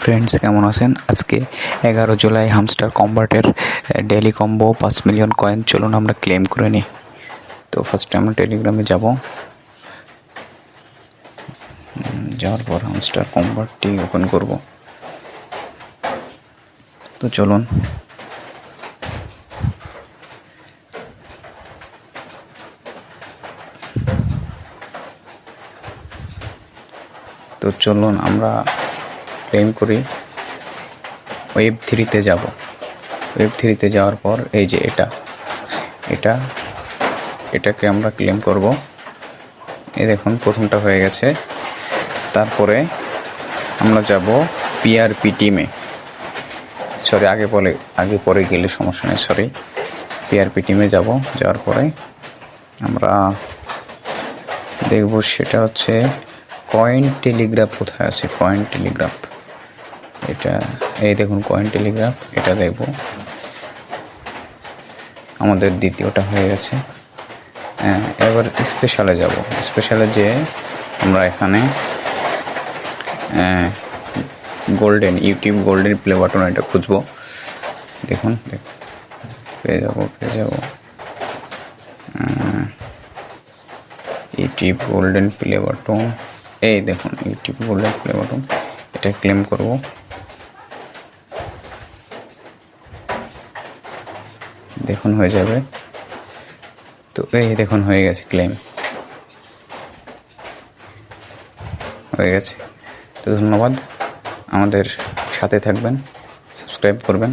Friends, কেমন আছেন? আজকে 11 জুলাই হামস্টার কম্বাটের ডেইলি কম্বো 5 মিলিয়ন কয়েন। চলুন আমরা ক্লেম করে নিই। তো ফার্স্টে আমরা টেলিগ্রামে যাব, যাওয়ার পর হামস্টার কম্বাটটি ওপেন করব। তো চলুন, আমরা ক্লেম করি। ওয়েব 3-তে যাব। ওয়েব 3-তে যাওয়ার পর এই যে এটাকে আমরা ক্লেম করব। এই দেখুন, প্রথমটা হয়ে গেছে। তারপরে আমরা যাব পিআরপি টিমে। আগে পরে গেলে সমস্যা নেই। পিআরপি টিমে যাওয়ার পরে আমরা দেখব সেটা হচ্ছে কয়েন টেলিগ্রাফ। কোথায় আছে কয়েন টেলিগ্রাফ? এটা এই দেখুন, কয়েন টেলিগ্রাফ। এটা দেখব। আমাদের দ্বিতীয়টা হয়ে গেছে। এবার স্পেশালে যাব। স্পেশালে যেয়ে আমরা এখানে ইউটিউব গোল্ডেন প্লে বাটন এটা খুঁজবো। দেখুন, পেয়ে যাব ইউটিউব গোল্ডেন প্লে বাটন। এই দেখুন, ইউটিউব গোল্ডেন প্লে বাটন। এটা ক্লেম করব। দেখুন হয়ে যাবে। তো এই দেখুন হয়ে গেছে, ক্লেম হয়ে গেছে। তো ধন্যবাদ, আমাদের সাথে থাকবেন, সাবস্ক্রাইব করবেন।